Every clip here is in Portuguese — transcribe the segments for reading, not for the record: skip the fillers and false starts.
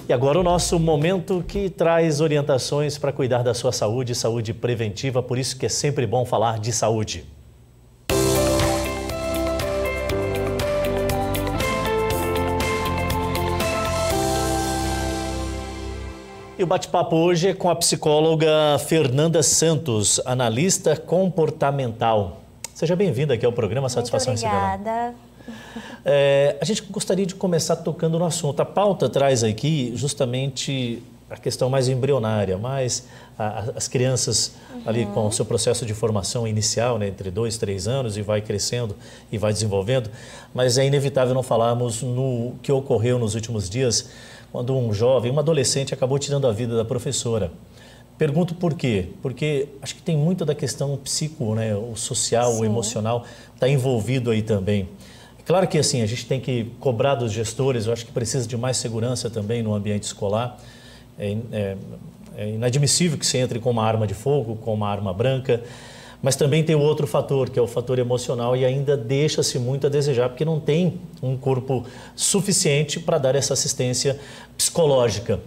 E agora o nosso momento que traz orientações para cuidar da sua saúde, saúde preventiva, por isso que é sempre bom falar de saúde. E o bate-papo hoje é com a psicóloga Fernanda Santos, analista comportamental. Seja bem-vinda aqui ao programa Satisfação Muito obrigada. Em Cigana. A gente gostaria de começar tocando no assunto. A pauta traz aqui justamente a questão mais embrionária, mais as crianças ali com o seu processo de formação inicial, né, entre 2 e 3 anos, e vai crescendo e vai desenvolvendo. Mas é inevitável não falarmos no que ocorreu nos últimos dias, quando um jovem, um adolescente, acabou tirando a vida da professora. Pergunto por quê? Porque acho que tem muito da questão psico, né, o social, Sim. o emocional, está envolvido aí também. Claro que assim, a gente tem que cobrar dos gestores, eu acho que precisa de mais segurança também no ambiente escolar. É inadmissível que se entre com uma arma de fogo, com uma arma branca, mas também tem o outro fator, que é o fator emocional, e ainda deixa-se muito a desejar, porque não tem um corpo suficiente para dar essa assistência psicológica.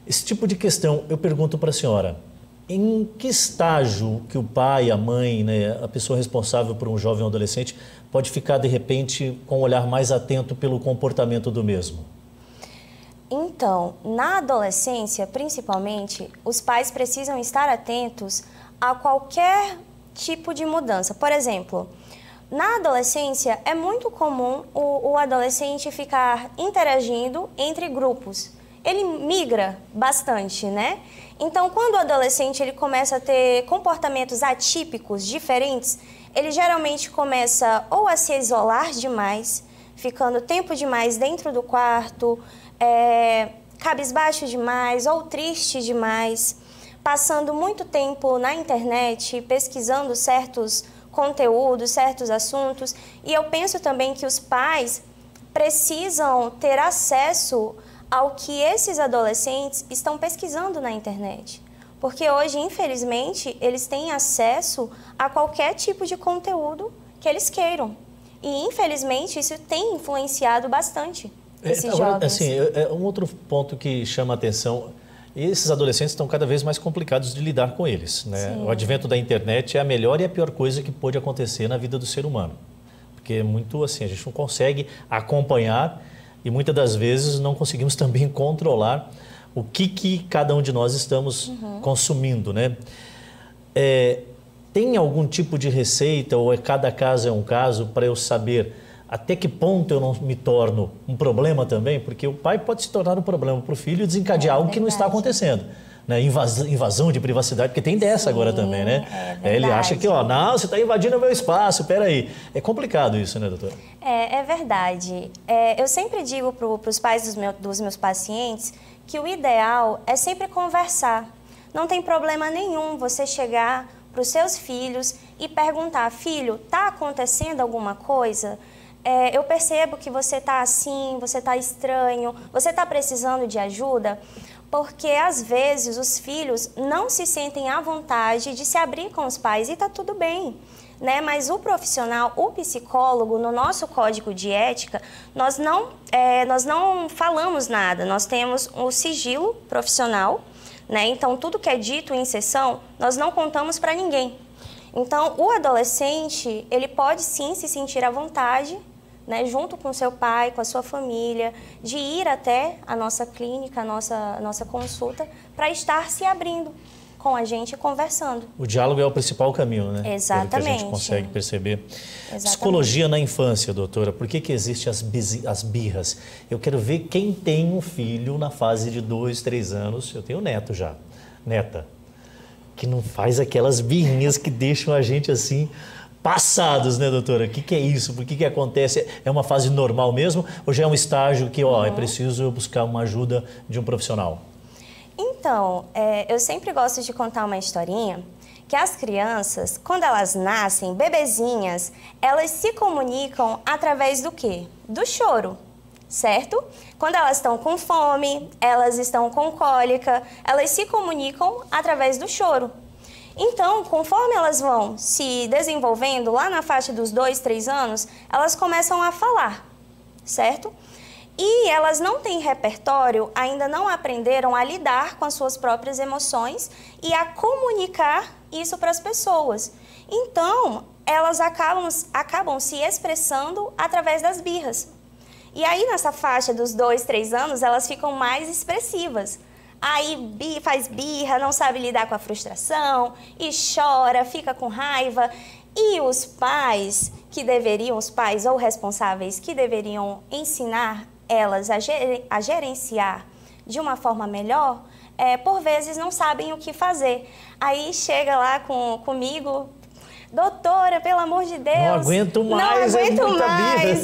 Esse tipo de questão, eu pergunto para a senhora, em que estágio que o pai, a mãe, né, a pessoa responsável por um jovem ou adolescente pode ficar, de repente, com um olhar mais atento pelo comportamento do mesmo? Então, na adolescência, principalmente, os pais precisam estar atentos a qualquer tipo de mudança. Por exemplo, na adolescência é muito comum o adolescente ficar interagindo entre grupos. Ele migra bastante, né? Então, quando o adolescente ele começa a ter comportamentos atípicos, diferentes, ele geralmente começa ou a se isolar demais, ficando tempo demais dentro do quarto, cabisbaixo demais ou triste demais, passando muito tempo na internet, pesquisando certos conteúdos, certos assuntos. E eu penso também que os pais precisam ter acesso ao que esses adolescentes estão pesquisando na internet. Porque hoje, infelizmente, eles têm acesso a qualquer tipo de conteúdo que eles queiram. E, infelizmente, isso tem influenciado bastante esses jovens. Assim, um outro ponto que chama a atenção, esses adolescentes estão cada vez mais complicados de lidar com eles, né? O advento da internet é a melhor e a pior coisa que pode acontecer na vida do ser humano. Porque é muito assim, a gente não consegue acompanhar e muitas das vezes não conseguimos também controlar o que cada um de nós estamos consumindo, né? Tem algum tipo de receita ou cada caso é um caso para eu saber até que ponto eu não me torno um problema também? Porque o pai pode se tornar um problema para o filho e desencadear algo que não está acontecendo. Né? Invasão de privacidade, porque tem dessa agora também, né? Ele acha que, não, você está invadindo o meu espaço, peraí. É complicado isso, né, doutora? É verdade. Eu sempre digo para os pais dos meus pacientes que o ideal é sempre conversar. Não tem problema nenhum você chegar para os seus filhos e perguntar, filho, está acontecendo alguma coisa? Eu percebo que você está assim, você está estranho, você está precisando de ajuda, porque às vezes os filhos não se sentem à vontade de se abrir com os pais e está tudo bem, né? Mas o profissional, o psicólogo, no nosso código de ética, nós não falamos nada, nós temos o sigilo profissional, né? Então tudo que é dito em sessão, nós não contamos para ninguém. Então o adolescente, ele pode sim se sentir à vontade, né, junto com seu pai, com a sua família, de ir até a nossa clínica, a nossa consulta, para estar se abrindo com a gente e conversando. O diálogo é o principal caminho, né? Exatamente. Pelo que a gente consegue perceber. Exatamente. Psicologia na infância, doutora, por que existem as birras? Eu quero ver quem tem um filho na fase de 2, 3 anos, eu tenho neto já, neta, que não faz aquelas birrinhas que deixam a gente assim passados, né, doutora? O que é isso? Por que acontece? É uma fase normal mesmo? Ou já é um estágio que, é preciso buscar uma ajuda de um profissional? Então, eu sempre gosto de contar uma historinha que as crianças, quando elas nascem, bebezinhas, elas se comunicam através do quê? Do choro, certo? Quando elas estão com fome, elas estão com cólica, elas se comunicam através do choro. Então, conforme elas vão se desenvolvendo, lá na faixa dos 2, 3 anos, elas começam a falar, certo? E elas não têm repertório, ainda não aprenderam a lidar com as suas próprias emoções e a comunicar isso para as pessoas. Então, elas acabam se expressando através das birras. E aí, nessa faixa dos 2, 3 anos, elas ficam mais expressivas. Aí faz birra, não sabe lidar com a frustração, e chora, fica com raiva. E os pais os pais ou responsáveis que deveriam ensinar elas a gerenciar de uma forma melhor, por vezes não sabem o que fazer. Aí chega lá comigo, doutora, pelo amor de Deus, não aguento mais,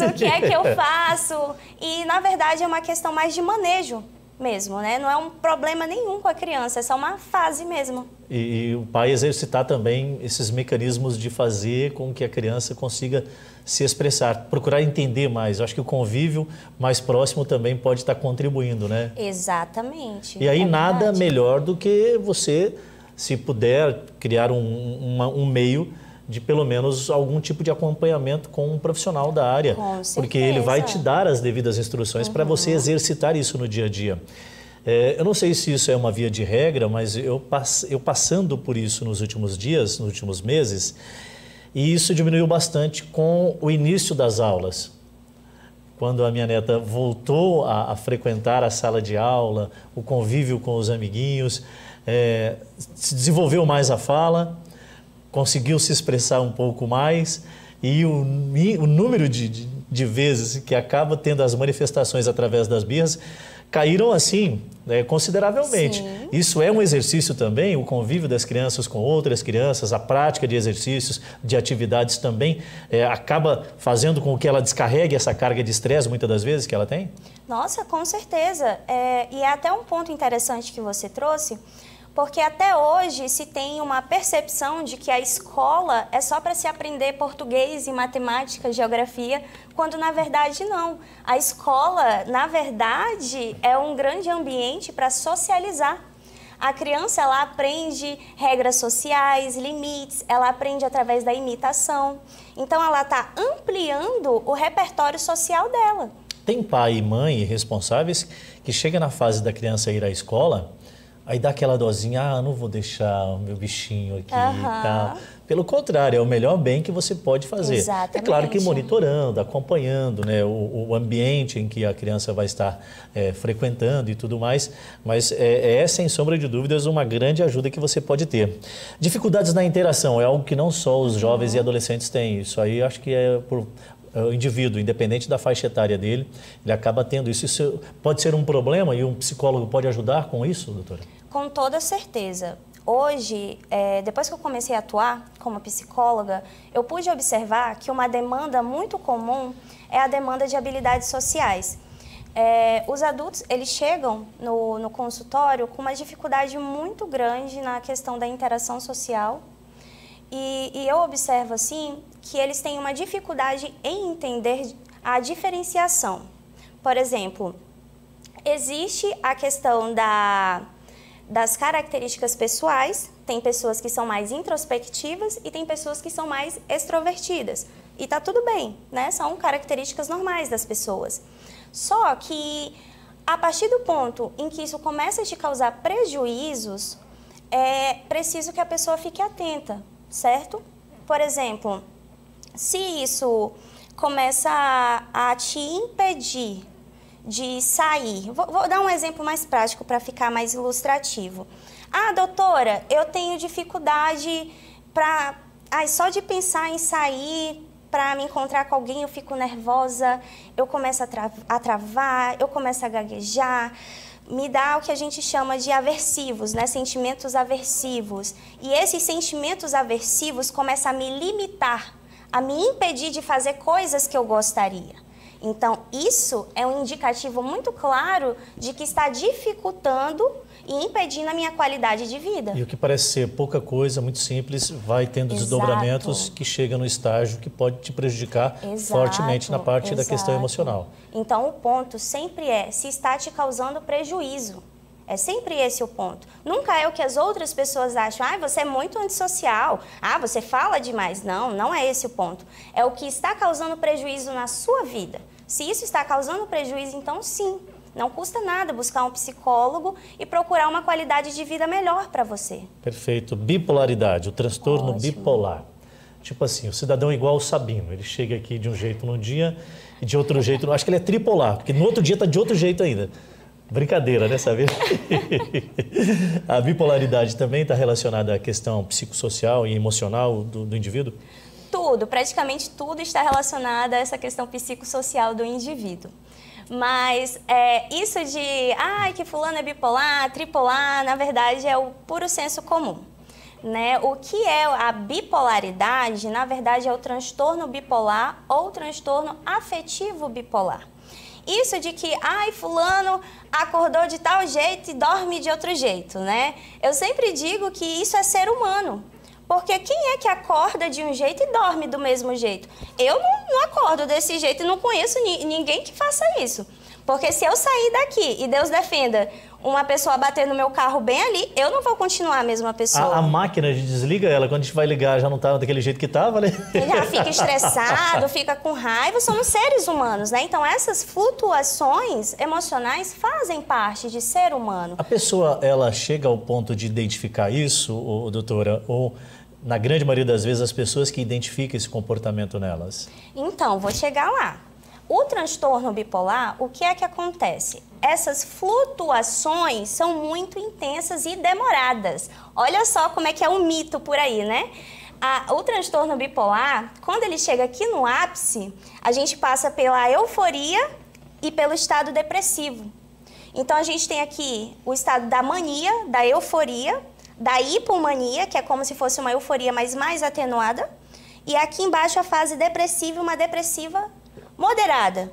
o que é que eu faço? E, na verdade, é uma questão mais de manejo mesmo, né? Não é um problema nenhum com a criança, é só uma fase mesmo. E o pai exercitar também esses mecanismos de fazer com que a criança consiga se expressar, procurar entender mais. Eu acho que o convívio mais próximo também pode estar contribuindo, né? Exatamente. E aí nada melhor do que você, se puder, criar um meio de pelo menos algum tipo de acompanhamento com um profissional da área. Com certeza. Porque ele vai te dar as devidas instruções para você exercitar isso no dia a dia. Eu não sei se isso é uma via de regra, mas eu passando por isso nos últimos dias, nos últimos meses, e isso diminuiu bastante com o início das aulas. Quando a minha neta voltou a frequentar a sala de aula, o convívio com os amiguinhos, se desenvolveu mais a fala, conseguiu se expressar um pouco mais e o número de vezes que acaba tendo as manifestações através das birras caíram assim, consideravelmente. Sim. Isso é um exercício também, o convívio das crianças com outras crianças, a prática de exercícios, de atividades também, acaba fazendo com que ela descarregue essa carga de estresse muitas das vezes que ela tem? Nossa, com certeza. E é até um ponto interessante que você trouxe, porque até hoje se tem uma percepção de que a escola é só para se aprender português e matemática, geografia, quando na verdade não. A escola, na verdade, é um grande ambiente para socializar. A criança, ela aprende regras sociais, limites, ela aprende através da imitação. Então, ela está ampliando o repertório social dela. Tem pai e mãe responsáveis que chega na fase da criança ir à escola, aí dá aquela dosinha, não vou deixar o meu bichinho aqui e tal. Pelo contrário, é o melhor bem que você pode fazer. Exatamente. É claro que monitorando, acompanhando, né, o ambiente em que a criança vai estar frequentando e tudo mais, mas é sem sombra de dúvidas uma grande ajuda que você pode ter. Dificuldades na interação é algo que não só os jovens e adolescentes têm. Isso aí acho que é por o indivíduo, independente da faixa etária dele, ele acaba tendo isso. Isso pode ser um problema e um psicólogo pode ajudar com isso, doutora? Com toda certeza. Hoje, depois que eu comecei a atuar como psicóloga, eu pude observar que uma demanda muito comum é a demanda de habilidades sociais. Os adultos, eles chegam no consultório com uma dificuldade muito grande na questão da interação social. E eu observo, assim, que eles têm uma dificuldade em entender a diferenciação. Por exemplo, existe a questão das características pessoais, tem pessoas que são mais introspectivas e tem pessoas que são mais extrovertidas. E tá tudo bem, né? São características normais das pessoas. Só que, a partir do ponto em que isso começa a te causar prejuízos, é preciso que a pessoa fique atenta, certo? Por exemplo, se isso começa a te impedir de sair. Vou dar um exemplo mais prático para ficar mais ilustrativo. Ah, doutora, eu tenho dificuldade só de pensar em sair para me encontrar com alguém, eu fico nervosa, eu começo a travar, eu começo a gaguejar. Me dá o que a gente chama de aversivos, né? Sentimentos aversivos. E esses sentimentos aversivos começam a me limitar, a me impedir de fazer coisas que eu gostaria. Então, isso é um indicativo muito claro de que está dificultando e impedindo a minha qualidade de vida. E o que parece ser pouca coisa, muito simples, vai tendo desdobramentos que chega no estágio que pode te prejudicar fortemente na parte da questão emocional. Então, o ponto sempre é se está te causando prejuízo. É sempre esse o ponto. Nunca é o que as outras pessoas acham. Ah, você é muito antissocial. Ah, você fala demais. Não, não é esse o ponto. É o que está causando prejuízo na sua vida. Se isso está causando prejuízo, então sim, não custa nada buscar um psicólogo e procurar uma qualidade de vida melhor para você. Perfeito. Bipolaridade, o transtorno Ótimo. bipolar. Tipo assim, o cidadão é igual o Sabino, ele chega aqui de um jeito num dia e de outro jeito, acho que ele é tripolar, porque no outro dia está de outro jeito ainda. Brincadeira, né, sabe? A bipolaridade também está relacionada à questão psicossocial e emocional do indivíduo? Tudo, praticamente tudo está relacionado a essa questão psicossocial do indivíduo. Mas isso de, que fulano é bipolar, tripolar, na verdade é o puro senso comum. Né? O que é a bipolaridade, na verdade, é o transtorno bipolar ou transtorno afetivo bipolar. Isso de que, fulano acordou de tal jeito e dorme de outro jeito, né? Eu sempre digo que isso é ser humano. Porque quem é que acorda de um jeito e dorme do mesmo jeito? Eu não acordo desse jeito e não conheço ninguém que faça isso. Porque se eu sair daqui e Deus defenda uma pessoa bater no meu carro bem ali, eu não vou continuar a mesma pessoa. A máquina, a gente desliga ela, quando a gente vai ligar já não está daquele jeito que estava, né? Já fica estressado, fica com raiva, somos seres humanos, né? Então essas flutuações emocionais fazem parte de ser humano. A pessoa, ela chega ao ponto de identificar isso, doutora, ou na grande maioria das vezes as pessoas que identificam esse comportamento nelas? Então, vou chegar lá. O transtorno bipolar, o que é que acontece? Essas flutuações são muito intensas e demoradas. Olha só como é que é um mito por aí, né? O transtorno bipolar, quando ele chega aqui no ápice, a gente passa pela euforia e pelo estado depressivo. Então, a gente tem aqui o estado da mania, da euforia, da hipomania, que é como se fosse uma euforia, mas mais atenuada. E aqui embaixo a fase depressiva, uma depressiva moderada.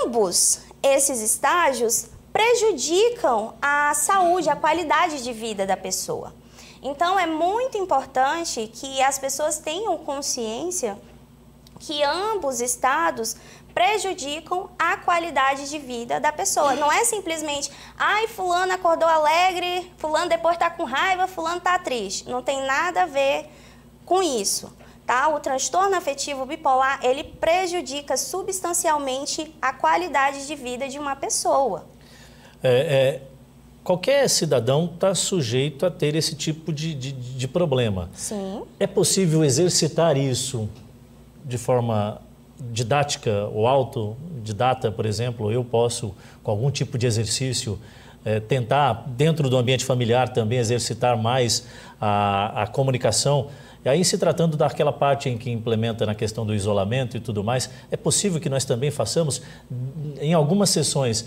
Ambos esses estágios prejudicam a saúde, a qualidade de vida da pessoa. Então, é muito importante que as pessoas tenham consciência que ambos estados prejudicam a qualidade de vida da pessoa. Não é simplesmente, fulano acordou alegre, fulano depois está com raiva, fulano está triste. Não tem nada a ver com isso. Tá? O transtorno afetivo bipolar, ele prejudica substancialmente a qualidade de vida de uma pessoa. Qualquer cidadão está sujeito a ter esse tipo de problema. Sim. É possível exercitar isso de forma didática ou autodidata, por exemplo? Eu posso, com algum tipo de exercício, tentar, dentro do ambiente familiar também, exercitar mais a comunicação. E aí, se tratando daquela parte em que implementa na questão do isolamento e tudo mais, é possível que nós também façamos, em algumas sessões,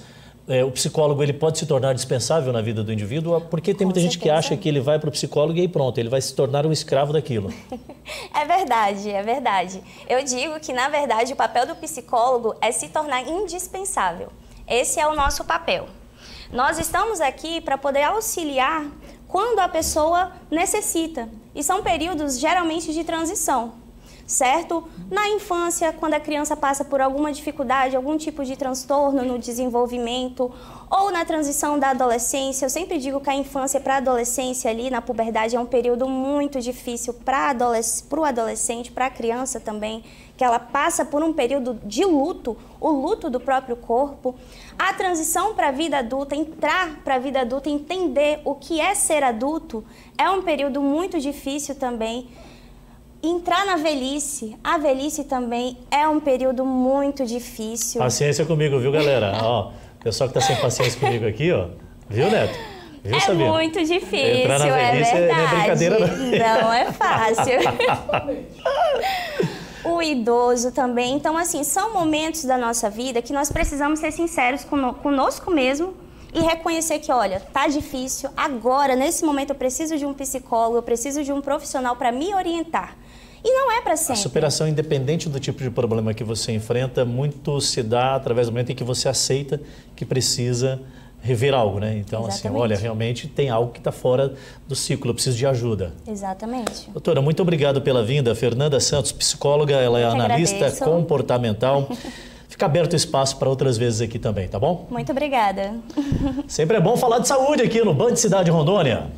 o psicólogo ele pode se tornar dispensável na vida do indivíduo, porque tem muita gente que acha que ele vai para o psicólogo e aí pronto, ele vai se tornar um escravo daquilo. É verdade, é verdade. Eu digo que, na verdade, o papel do psicólogo é se tornar indispensável. Esse é o nosso papel. Nós estamos aqui para poder auxiliar quando a pessoa necessita. E são períodos geralmente de transição, certo? Na infância, quando a criança passa por alguma dificuldade, algum tipo de transtorno no desenvolvimento, ou na transição da adolescência. Eu sempre digo que a infância para a adolescência ali, na puberdade, é um período muito difícil para o adolescente, para a criança também, que ela passa por um período de luto, o luto do próprio corpo. A transição para a vida adulta, entrar para a vida adulta, entender o que é ser adulto, é um período muito difícil também. Entrar na velhice, a velhice também é um período muito difícil. Paciência comigo, viu, galera? Ó, o pessoal que está sem paciência comigo aqui, ó, viu, Neto? Viu, Sabino? Muito difícil, entrar na velhice é verdade. Não é brincadeira, não. Não é fácil. O idoso também. Então, assim, são momentos da nossa vida que nós precisamos ser sinceros conosco mesmo e reconhecer que, olha, tá difícil, agora, nesse momento, eu preciso de um psicólogo, eu preciso de um profissional para me orientar. E não é para sempre. A superação, independente do tipo de problema que você enfrenta, muito se dá através do momento em que você aceita que precisa rever algo, né? Então, Exatamente. assim, olha, realmente tem algo que está fora do ciclo, eu preciso de ajuda. Exatamente. Doutora, muito obrigado pela vinda. Fernanda Santos, psicóloga, ela é analista agradeço. Comportamental. Fica aberto espaço para outras vezes aqui também, tá bom? Muito obrigada. Sempre é bom falar de saúde aqui no Band Cidade Rondônia.